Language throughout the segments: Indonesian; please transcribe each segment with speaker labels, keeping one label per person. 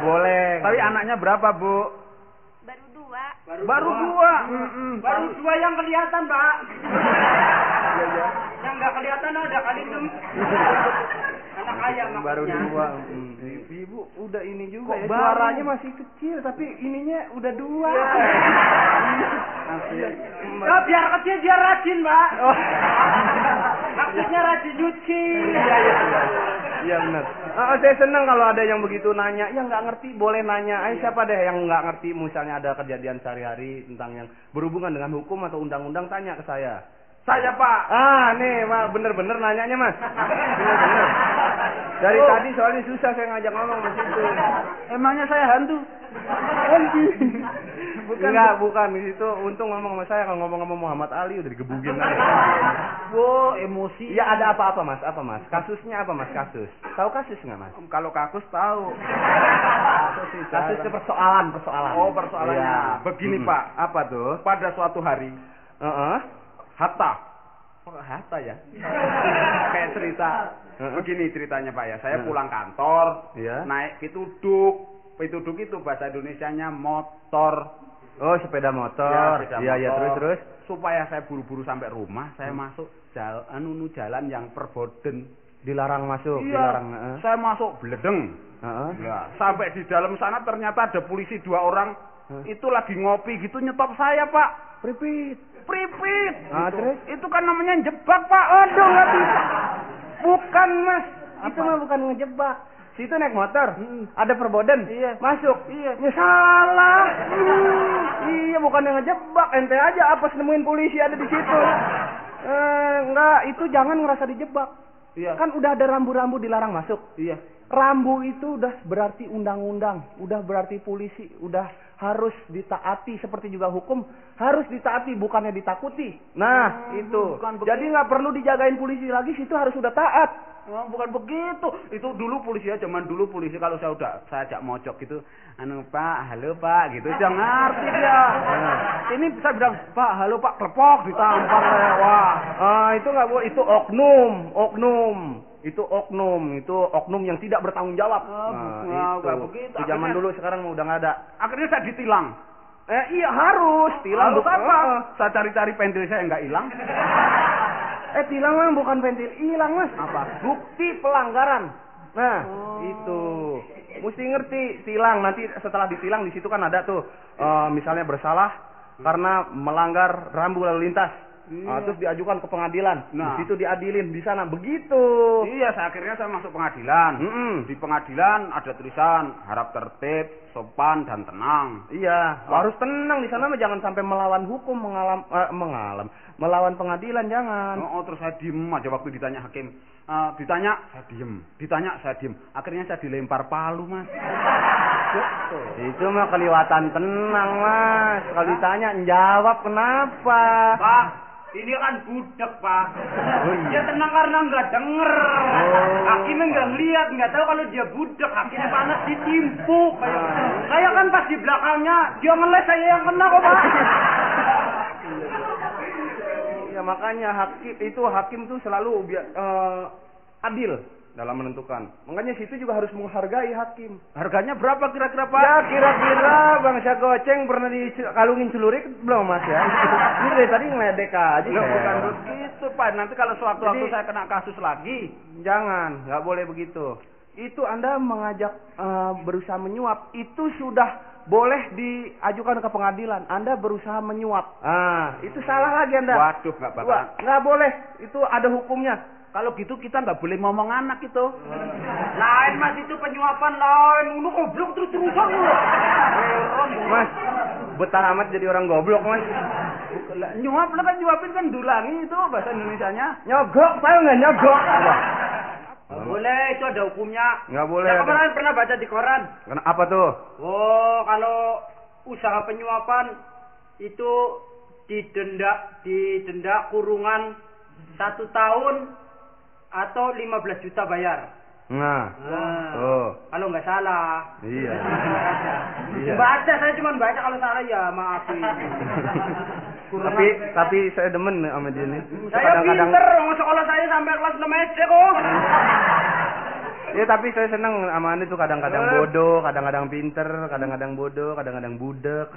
Speaker 1: boleh. Tapi anaknya berapa, Bu?
Speaker 2: Baru 2.
Speaker 1: Baru 2.
Speaker 3: Baru 2 yang kelihatan, Pak. Yang nggak kelihatan ada kali 6. Anak ayam maksudnya.
Speaker 1: Baru 2. Ibu udah ini juga ya.
Speaker 3: Baru?
Speaker 1: Suaranya masih kecil tapi ininya udah 2.
Speaker 3: Ya, biar kecil biar rajin, Pak. Maksudnya rajin nyuci.
Speaker 1: Iya benar. Saya senang kalau ada yang begitu nanya. Yang nggak ngerti boleh nanya. Siapa deh yang nggak ngerti misalnya ada kejadian sehari-hari tentang yang berhubungan dengan hukum atau undang-undang, tanya ke saya. Saya, Pak. Nih, bener-bener nanyanya, Mas. Bener-bener. Dari tadi soalnya susah saya ngajak ngomong Mas itu.
Speaker 3: Emangnya saya hantu?
Speaker 1: Bukan di situ. Untung ngomong sama saya, kalau ngomong sama Muhammad Ali udah digebugin aja.
Speaker 3: Wow, emosi.
Speaker 1: Ya ada apa-apa, Mas? Apa, Mas? Kasusnya apa, Mas? Kasus. Tahu kasus nggak, Mas?
Speaker 3: Kalau kasus tahu.
Speaker 1: Kasus itu persoalan.
Speaker 3: Oh, persoalannya.
Speaker 1: Ya.
Speaker 3: Begini, Pak.
Speaker 1: Apa tuh?
Speaker 3: Pada suatu hari, Hatta.
Speaker 1: Oh, Hatta ya?
Speaker 3: Kayak cerita. Begini ceritanya, Pak ya. Saya pulang kantor, naik pituduk. Pituduk itu bahasa Indonesianya motor.
Speaker 1: Oh, sepeda motor. Iya, terus.
Speaker 3: Supaya saya buru-buru sampai rumah, saya masuk jalan yang perboden.
Speaker 1: Dilarang masuk,
Speaker 3: Iya,
Speaker 1: dilarang.
Speaker 3: saya masuk bledeng. Ya, sampai di dalam sana ternyata ada polisi 2 orang. Itu lagi ngopi gitu nyetop saya, Pak. Pripit.
Speaker 1: Terus?
Speaker 3: Itu kan namanya jebak, Pak.
Speaker 1: Aduh, nggak bisa. Bukan, Mas. Itu mah bukan ngejebak. Situ naik motor, ada perboden, masuk, ya salah. Iya, bukan yang ngejebak, ente aja apa nemuin polisi ada di situ. Enggak, itu jangan ngerasa dijebak.
Speaker 3: Iya.
Speaker 1: Kan udah ada rambu-rambu dilarang masuk.
Speaker 3: Iya.
Speaker 1: Rambu itu udah berarti undang-undang, udah berarti polisi, udah harus ditaati, seperti juga hukum harus ditaati, bukannya ditakuti. Nah, itu. Jadi nggak perlu dijagain polisi lagi, situ harus sudah taat.
Speaker 3: Oh, bukan begitu. Itu dulu polisi ya, zaman dulu polisi kalau saya ajak mojok gitu, Pak, halo Pak, gitu. Dia ngerti dia. Ini saya bilang, Pak, halo Pak, klepok ditampar. Wah.
Speaker 1: Itu nggak boleh, itu oknum. Itu oknum yang tidak bertanggung jawab.
Speaker 3: Begitu.
Speaker 1: Itu zaman dulu, sekarang udah nggak ada.
Speaker 3: Akhirnya saya ditilang.
Speaker 1: Iya harus tilang.
Speaker 3: Harus apa? Saya cari-cari pentil saya nggak hilang.
Speaker 1: Tilang mah bukan pentil hilang, Mas.
Speaker 3: Apa?
Speaker 1: Bukti pelanggaran. Nah, itu mesti ngerti tilang. Nanti setelah ditilang di situ kan ada tuh misalnya bersalah karena melanggar rambu lalu lintas. Terus diajukan ke pengadilan.
Speaker 3: Nah,
Speaker 1: di situ diadilin di sana begitu.
Speaker 3: Iya, akhirnya saya masuk pengadilan. Di pengadilan ada tulisan harap tertib, sopan dan tenang.
Speaker 1: Iya, harus tenang di sana, jangan sampai melawan hukum, melawan pengadilan, jangan.
Speaker 3: Terus saya diem aja waktu ditanya hakim. Ditanya saya diem. Akhirnya saya dilempar palu, Mas.
Speaker 1: Itu mah kelewatan tenang, Mas. Kalau ditanya jawab kenapa?
Speaker 3: Pak, ini kan budak, Pak. Dia tenang karena nggak denger. Hakimnya nggak lihat, nggak tahu kalau dia budak. Hakimnya panas ditimpuk. Saya kan pas di belakangnya, dia ngeles, saya yang kena kok, Pak.
Speaker 1: Ya makanya hakim tuh selalu adil dalam menentukan. Makanya situ juga harus menghargai hakim.
Speaker 3: Harganya berapa kira-kira, Pak?
Speaker 1: Ya kira-kira bangsa goceng pernah dikalungin celurik belum, Mas ya? Ini dari tadi ngeledek aja.
Speaker 3: Bukan begitu, Pak. Nanti kalau sewaktu-waktu saya kena kasus lagi,
Speaker 1: jangan, nggak boleh begitu. Itu Anda mengajak berusaha menyuap, itu sudah boleh diajukan ke pengadilan. Anda berusaha menyuap. Itu salah lagi Anda.
Speaker 3: Waduh,
Speaker 1: nggak boleh. Itu ada hukumnya.
Speaker 3: Kalau gitu kita nggak boleh ngomong anak itu. Lain, Mas, itu penyuapan lain. Lu goblok terus-terusan lu.
Speaker 1: Mas, betah amat jadi orang goblok, Mas.
Speaker 3: Nyuap lah kan, nyuapin kan dulangi itu bahasa Indonesianya.
Speaker 1: Nyogok, tahu nggak nyogok?
Speaker 3: Nggak boleh, itu ada hukumnya.
Speaker 1: Nggak boleh.
Speaker 3: Saya kemarin pernah baca di koran.
Speaker 1: Apa tuh?
Speaker 3: Oh, kalau usaha penyuapan itu didenda kurungan 1 tahun atau 15 juta bayar. Kalau nggak salah.
Speaker 1: Iya.
Speaker 3: Baca, saya cuma baca, kalau salah ya maafin.
Speaker 1: Tapi saya demen sama dia nih.
Speaker 3: Saya pinter, sekolah saya sampai kelas 6 SD kok.
Speaker 1: Ya tapi saya senang sama Anda tuh kadang-kadang bodoh, kadang-kadang pinter, kadang-kadang bodoh, kadang-kadang budek.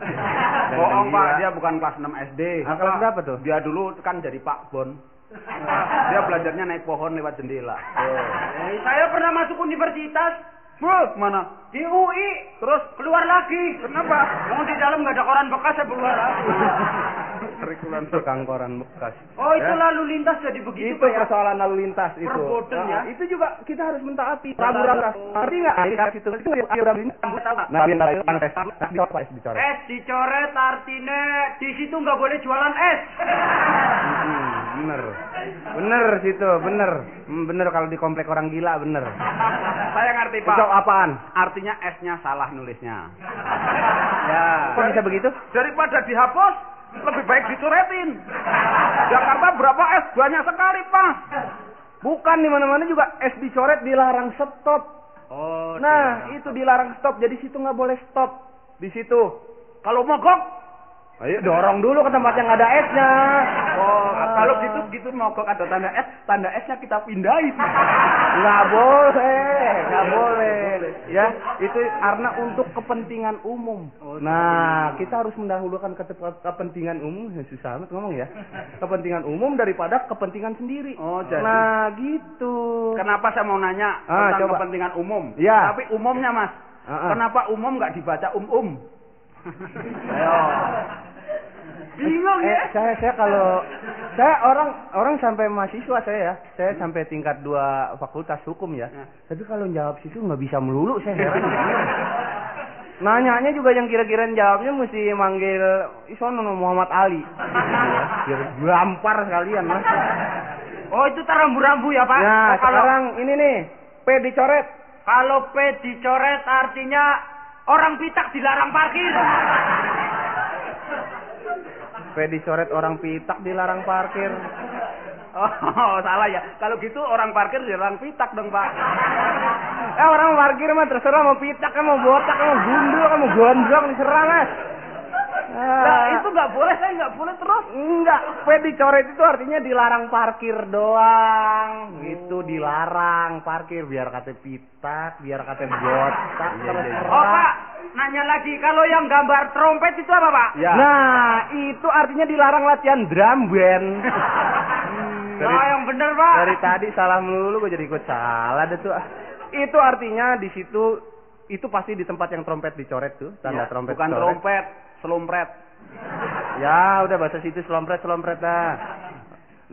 Speaker 3: Bohong Pak, dia bukan kelas 6 SD.
Speaker 1: Kelas berapa tuh?
Speaker 3: Dia dulu kan jadi Pak Bon. Dia belajarnya naik pohon lewat jendela. Saya pernah masuk universitas. Mana? Di UI. Terus keluar lagi. Kenapa? Mau di dalam nggak ada koran bekas, saya keluar lagi.
Speaker 1: Tukang koran bekas.
Speaker 3: Oh itu lalu lintas jadi begitu.
Speaker 1: Itu persoalan lalu lintas itu.
Speaker 3: Perboden ya.
Speaker 1: Itu juga kita harus mentaati. Rambu-rambu. Ngerti nggak? Itu es dicoret.
Speaker 3: Es dicoret artinya di situ nggak boleh jualan es.
Speaker 1: Bener situ, bener kalau di komplek orang gila bener.
Speaker 3: Saya ngerti Pak.
Speaker 1: Itu apaan?
Speaker 3: Artinya esnya salah nulisnya.
Speaker 1: Ya. Kok bisa begitu?
Speaker 3: Daripada dihapus, lebih baik dicoretin. Jakarta berapa es? Banyak sekali Pak.
Speaker 1: Bukan di mana-mana juga es dicoret dilarang stop.
Speaker 3: Oh.
Speaker 1: Nah itu dilarang stop, jadi situ nggak boleh stop di situ.
Speaker 3: Kalau mogok,
Speaker 1: ayo dorong dulu ke tempat yang ada esnya.
Speaker 3: oh, kalau gitu mogok ada tanda esnya kita pindahin.
Speaker 1: Nggak boleh. Ya, itu karena untuk kepentingan umum. Nah, kita harus mendahulukan kepentingan umum. Susah amat ngomong ya. Kepentingan umum daripada kepentingan sendiri.
Speaker 3: Oh, jadi.
Speaker 1: Nah, gitu.
Speaker 3: Kenapa saya mau nanya tentang
Speaker 1: coba.
Speaker 3: kepentingan umum?
Speaker 1: Ya.
Speaker 3: Tapi umumnya Mas. Kenapa umum nggak dibaca Ayo. Bingung ya?
Speaker 1: Saya orang sampai mahasiswa saya sampai tingkat 2 fakultas hukum ya. Tapi kalau jawab situ nggak bisa melulu, saya heran. Nanyanya juga yang kira-kira jawabnya mesti manggil isono Muhammad Ali. Biar gampar sekalian Mas.
Speaker 3: Oh itu rambu-rambu ya Pak?
Speaker 1: Nah
Speaker 3: kalau
Speaker 1: sekarang ini nih P dicoret.
Speaker 3: Kalau P dicoret artinya orang pitak dilarang parkir.
Speaker 1: P dicoret orang pitak dilarang parkir.
Speaker 3: Oh, salah ya. Kalau gitu orang parkir dilarang pitak dong, Pak.
Speaker 1: Orang parkir mah terserah mau pitak, mau botak, mau gundul, mau gondrong, terserah Mas.
Speaker 3: Nah, itu nggak boleh, saya nggak boleh terus.
Speaker 1: Enggak, P dicoret itu artinya dilarang parkir doang. Itu dilarang parkir biar kata pitak, biar kata botak.
Speaker 3: Oh Pak, nanya lagi, kalau yang gambar trompet itu apa Pak?
Speaker 1: Ya. Nah, itu artinya dilarang latihan drum band.
Speaker 3: Yang bener Pak.
Speaker 1: Dari tadi salah melulu, gue jadi ikut salah deh tuh. Itu artinya di situ, itu pasti di tempat yang trompet dicoret tuh, tanda trompet.
Speaker 3: Bukan
Speaker 1: dicoret.
Speaker 3: trompet, selompret.
Speaker 1: Ya, udah bahasa situ selompret dah.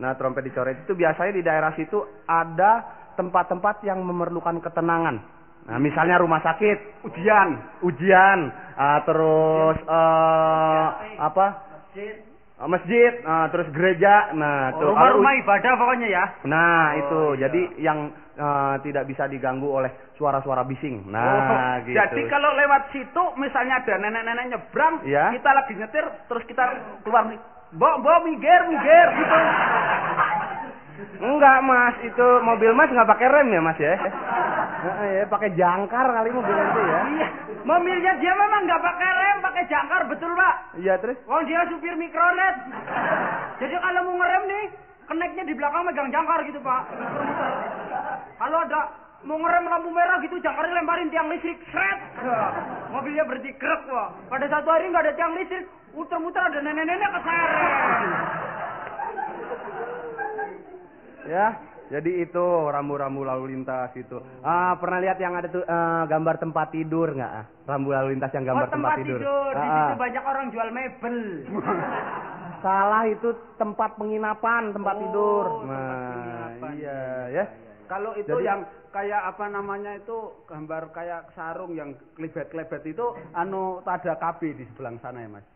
Speaker 1: Nah, trompet dicoret itu biasanya di daerah situ ada tempat-tempat yang memerlukan ketenangan. Nah, misalnya rumah sakit, ujian, terus masjid, terus gereja,
Speaker 3: rumah ibadah pokoknya ya.
Speaker 1: Nah, itu jadi yang tidak bisa diganggu oleh suara-suara bising. Nah, gitu.
Speaker 3: Jadi kalau lewat situ, misalnya ada nenek-nenek nyebrang,
Speaker 1: ya.
Speaker 3: Kita lagi nyetir, terus kita keluar nih, Mbok minggir gitu.
Speaker 1: Enggak Mas, itu mobil Mas nggak pakai rem ya Mas ya? Ya pakai jangkar kali mobil itu ya.
Speaker 3: Iya, mobilnya dia memang nggak pakai rem, pakai jangkar, betul Pak?
Speaker 1: Iya terus?
Speaker 3: Oh dia supir mikrolet. Jadi kalau mau ngerem nih, keneknya di belakang megang jangkar gitu Pak. Kalau ada mau ngerem lampu merah gitu, jangkarnya lemparin tiang listrik, seret. Mobilnya berhenti krek Pak. Pada satu hari nggak ada tiang listrik, muter-muter ada nenek-nenek keseret.
Speaker 1: Ya, jadi itu rambu-rambu lalu lintas itu. Pernah lihat yang ada tuh gambar tempat tidur nggak? Rambu lalu lintas yang gambar tempat tidur.
Speaker 3: Di situ banyak orang jual mebel.
Speaker 1: Salah, itu tempat penginapan, tempat tidur. Nah, iya ya.
Speaker 3: Kalau itu jadi, yang kayak apa namanya itu gambar kayak sarung yang klebet-klebet itu ada KB di sebelah sana ya Mas.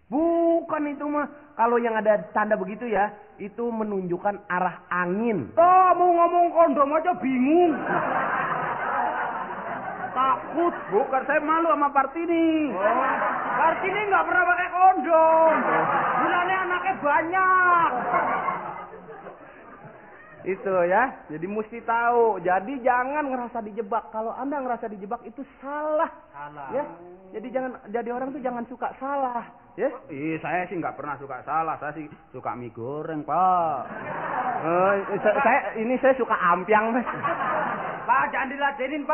Speaker 1: Bukan itu mah. Kalau yang ada tanda begitu ya, itu menunjukkan arah angin.
Speaker 3: Oh, mau ngomong kondom aja bingung. Takut. Bukan, saya malu sama Partini. Partini nggak pernah pakai kondom. Bulannya anaknya banyak.
Speaker 1: Itu ya, jadi mesti tahu. Jadi jangan ngerasa dijebak. Kalau Anda ngerasa dijebak itu salah. Ya, jadi orang tuh jangan suka salah. Ya,
Speaker 3: saya sih nggak pernah suka salah. Saya sih suka mie goreng Pak.
Speaker 1: Saya suka ampiang Mas.
Speaker 3: Pak, jangan diladenin, Pak.